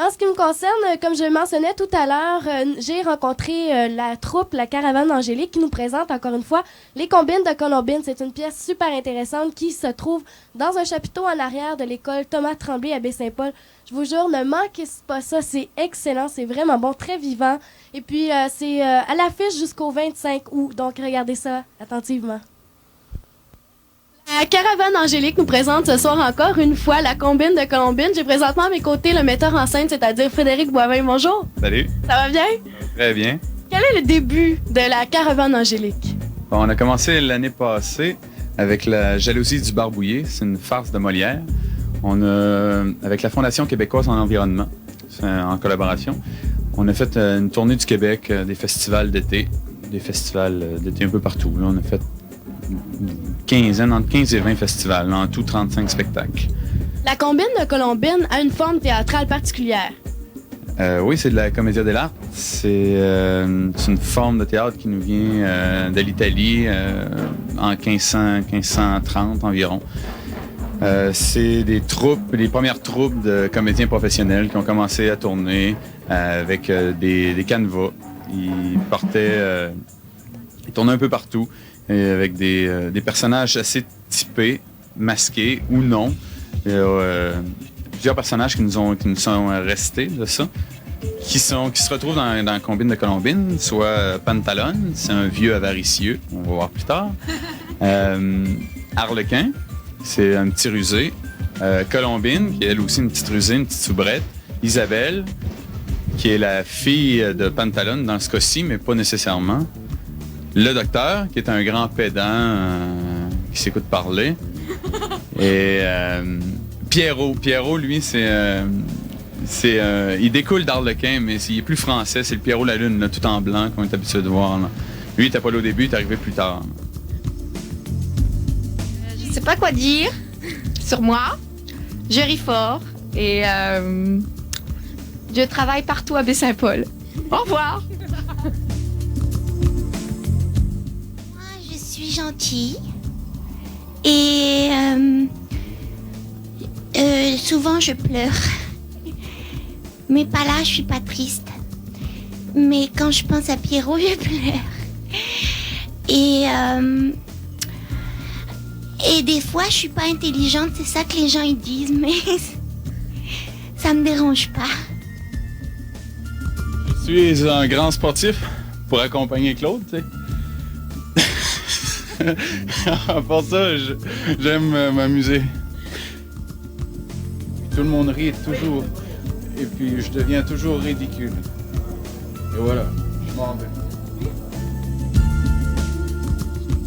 En ce qui me concerne, comme je le mentionnais tout à l'heure, j'ai rencontré la troupe, la Caravane Angélique, qui nous présente encore une fois Les Combines de Colombine. C'est une pièce super intéressante qui se trouve dans un chapiteau en arrière de l'école Thomas Tremblay à Baie-Saint-Paul. Je vous jure, ne manquez pas ça, c'est excellent, c'est vraiment bon, très vivant. Et puis, c'est à l'affiche jusqu'au 25 août, donc regardez ça attentivement. La Caravane Angélique nous présente ce soir encore une fois la Combine de Colombine. J'ai présentement à mes côtés le metteur en scène, c'est-à-dire Frédéric Boivin. Bonjour. Salut. Ça va bien? Très bien. Quel est le début de la Caravane Angélique? Bon, on a commencé l'année passée avec La jalousie du barbouillé. C'est une farce de Molière. On a, avec la Fondation québécoise en environnement, en collaboration, on a fait une tournée du Québec, des festivals d'été un peu partout. Là, on a fait entre 15 et 20 festivals, en tout 35 spectacles. La Combine de Colombine a une forme théâtrale particulière. Oui, c'est de la commedia dell'arte. C'est une forme de théâtre qui nous vient de l'Italie en 1530 environ. C'est des troupes, les premières troupes de comédiens professionnels qui ont commencé à tourner avec des canevas. Ils tournaient un peu partout. Et avec des personnages assez typés, masqués ou non. Il y a plusieurs personnages qui nous sont restés de ça, qui se retrouvent dans la Combine de Colombine, soit Pantalone, c'est un vieux avaricieux, on va voir plus tard. Arlequin, c'est un petit rusé. Colombine, qui est elle aussi une petite rusée, une petite soubrette. Isabelle, qui est la fille de Pantalone dans ce cas-ci, mais pas nécessairement. Le docteur, qui est un grand pédant qui s'écoute parler. Et Pierrot. Pierrot, lui, il découle d'Arlequin, mais il est plus français. C'est le Pierrot la Lune, là, tout en blanc, qu'on est habitué de voir. Là. Lui, il n'était pas là au début, il est arrivé plus tard. Je sais pas quoi dire sur moi. Je ris fort et je travaille partout à Baie-Saint-Paul. Au revoir! Gentille et souvent je pleure, mais pas là, je suis pas triste, mais quand je pense à Pierrot je pleure et des fois je suis pas intelligente, c'est ça que les gens ils disent, mais ça me dérange pas. Je suis un grand sportif pour accompagner Claude, tu sais. Pour ça, j'aime m'amuser. Tout le monde rit toujours. Et puis, je deviens toujours ridicule. Et voilà, je m'en vais.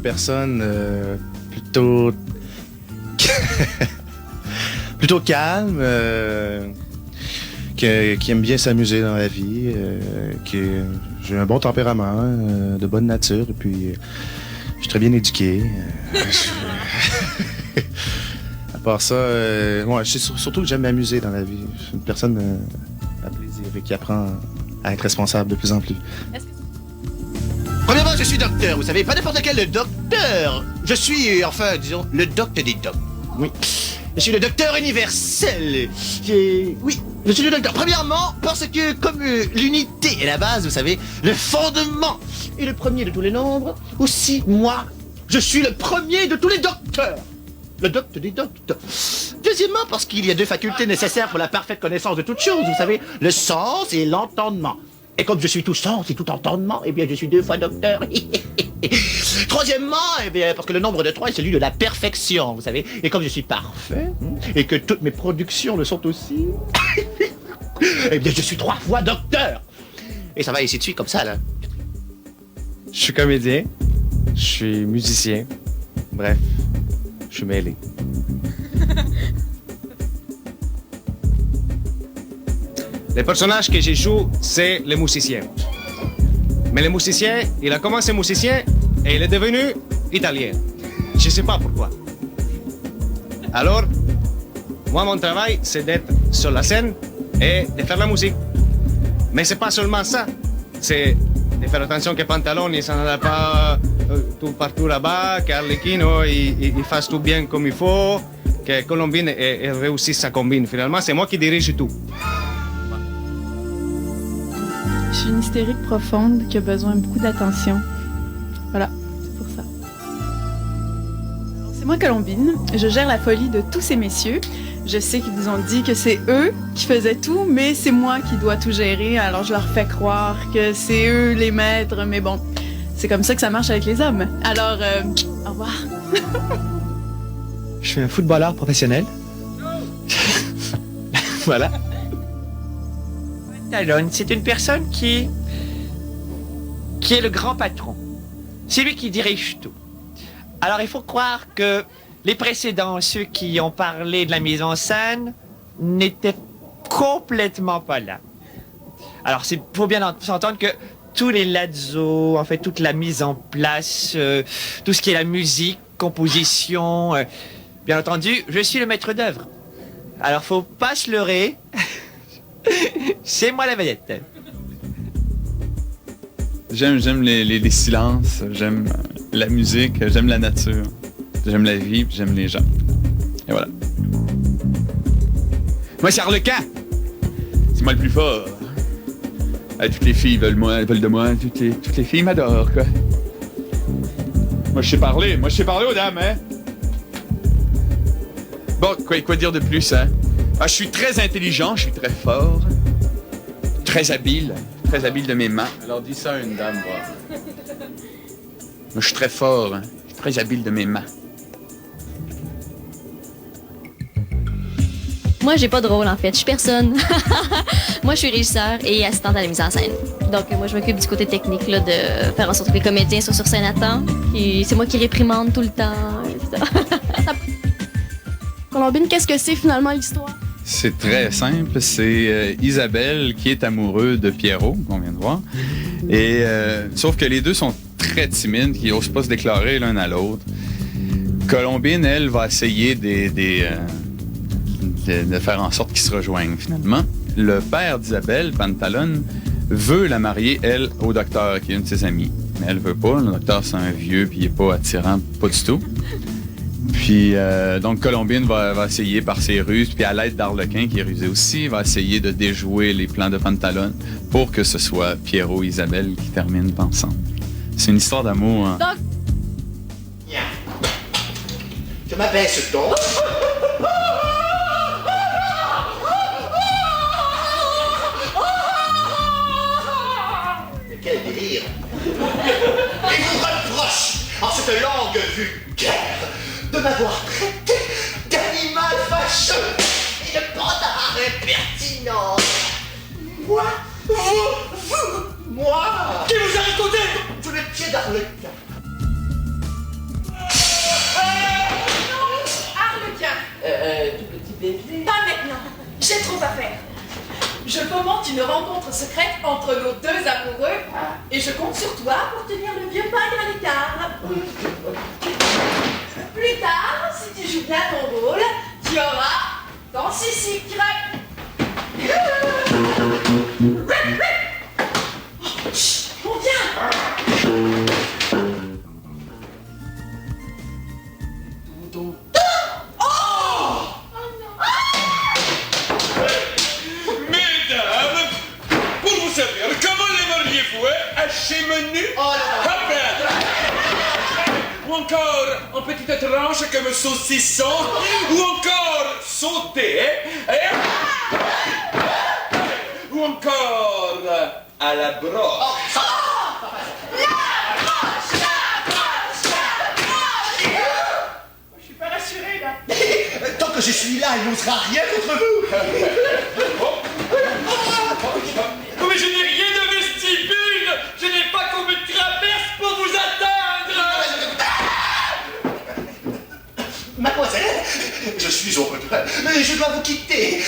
Personne plutôt... plutôt calme, qui aime bien s'amuser dans la vie, j'ai un bon tempérament, de bonne nature, et puis... je suis très bien éduqué. À part ça, je sais surtout que j'aime m'amuser dans la vie. Je suis une personne à plaisir et qui apprend à être responsable de plus en plus. Premièrement, je suis docteur, vous savez, pas n'importe quel docteur. Je suis, disons, le docteur des docs. Oui. Je suis le docteur universel. Oui, je suis le docteur. Premièrement, parce que comme l'unité est la base, vous savez, le fondement est le premier de tous les nombres, aussi moi, je suis le premier de tous les docteurs. Le docteur des docteurs. Deuxièmement, parce qu'il y a deux facultés nécessaires pour la parfaite connaissance de toutes choses, vous savez, le sens et l'entendement. Et comme je suis tout sens et tout entendement, eh bien, je suis deux fois docteur. Troisièmement, eh bien, parce que le nombre de 3 est celui de la perfection, vous savez. Et comme je suis parfait, et que toutes mes productions le sont aussi, eh bien, je suis 3 fois docteur. Et ça va ainsi de suite, comme ça, là. Je suis comédien, je suis musicien, bref, je suis mêlé. Le personnage que je joue, c'est le musicien. Mais le musicien, il a commencé musicien et il est devenu italien. Je ne sais pas pourquoi. Alors, moi, mon travail, c'est d'être sur la scène et de faire la musique. Mais c'est pas seulement ça. C'est de faire attention que Pantalone ne s'en aille pas tout partout là-bas, qu'Arlequino il fasse tout bien comme il faut, que Colombine réussisse sa combine. Finalement, c'est moi qui dirige tout. Je suis une hystérique profonde qui a besoin de beaucoup d'attention. Voilà, c'est pour ça. Alors, c'est moi, Colombine. Je gère la folie de tous ces messieurs. Je sais qu'ils vous ont dit que c'est eux qui faisaient tout, mais c'est moi qui dois tout gérer. Alors, je leur fais croire que c'est eux les maîtres, mais bon, c'est comme ça que ça marche avec les hommes. Alors, au revoir. Je suis un footballeur professionnel. Voilà. Talon, c'est une personne qui est le grand patron. C'est lui qui dirige tout. Alors il faut croire que les précédents, ceux qui ont parlé de la mise en scène, n'étaient complètement pas là. Alors il faut bien s'entendre que tous les lazos, en fait toute la mise en place, tout ce qui est la musique, composition, bien entendu, je suis le maître d'œuvre. Alors faut pas se leurrer. C'est moi la vedette. J'aime les silences, j'aime la musique, j'aime la nature, j'aime la vie, puis j'aime les gens. Et voilà. Moi, c'est Harlequin. C'est moi le plus fort. Toutes les filles veulent de moi. Toutes les filles m'adorent, quoi. Moi, je sais parler aux dames, hein. Bon, quoi dire de plus, hein? Je suis très intelligent, je suis très fort, très habile de mes mains. Alors dis ça à une dame, voir. Moi, je suis très fort, hein? Je suis très habile de mes mains. Moi, j'ai pas de rôle, en fait. Je suis personne. Moi, je suis régisseur et assistante à la mise en scène. Donc, moi, je m'occupe du côté technique, là, de faire en sorte que les comédiens soient sur scène à temps. Puis, c'est moi qui réprimande tout le temps. Et ça. Colombine, qu'est-ce que c'est finalement l'histoire? C'est très simple. C'est Isabelle qui est amoureuse de Pierrot, qu'on vient de voir. Et sauf que les deux sont très timides, qui n'osent pas se déclarer l'un à l'autre. Colombine, elle, va essayer de faire en sorte qu'ils se rejoignent finalement. Le père d'Isabelle, Pantalon, veut la marier, elle, au docteur, qui est une de ses amies. Mais elle veut pas. Le docteur, c'est un vieux, puis il est pas attirant, pas du tout. Puis, donc, Colombine va essayer par ses ruses, puis à l'aide d'Arlequin, qui est rusé aussi, va essayer de déjouer les plans de Pantalon pour que ce soit Pierrot et Isabelle qui terminent ensemble. C'est une histoire d'amour. Hein. Donc... Je m'abaisse donc. Mais quel délire! Et vous reproche, en cette langue vulgaire, de m'avoir traité d'animal fâcheux et de bâtard impertinent. Moi, moi, qui vous a raconté sous les pieds d'Arlequin. Arlequin. Tout petit bébé. Pas maintenant. J'ai trop à faire. Je fomente une rencontre secrète entre nos deux amoureux et je compte sur toi pour tenir le vieux pagre à l'écart. Plus tard, si tu joues bien ton rôle, tu auras ton sicicre. Chut, on vient. Mesdames, pour vous servir, comment l'aimeriez-vous, haché menu, ou encore en petites tranches comme saucisson, ou encore sauté, ou encore à la broche. Je suis pas rassurée là. Tant que je suis là, il n'osera rien contre vous. Mais je n'ai rien de vestibule. Je n'ai pas comme une traverse pour vous atteindre. Mademoiselle, je suis au regret, mais je dois vous quitter.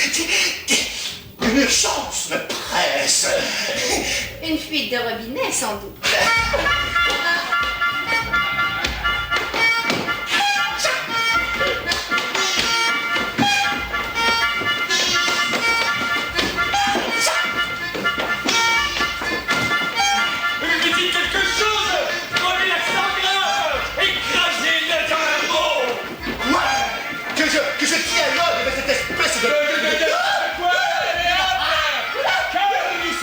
Une urgence me presse. Une fuite de robinet, sans doute. Dites quelque chose. Prenez l'accent grave. Écrasez-le dans un mot. Ouais, que je dialogue avec cette espèce de... Quoi? Calme-vous,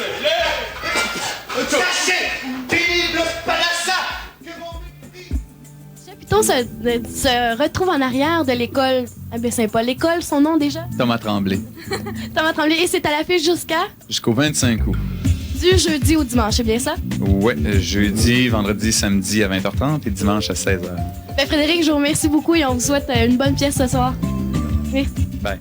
Tito se retrouve en arrière de l'école à Baie-Saint-Paul. L'école, son nom déjà? Thomas Tremblay. Thomas Tremblay. Et c'est à l'affiche Jusqu'au 25 août. du jeudi au dimanche, c'est bien ça? Ouais, jeudi, vendredi, samedi à 20h30 et dimanche à 16h. Ben, Frédéric, je vous remercie beaucoup et on vous souhaite une bonne pièce ce soir. Merci. Bye.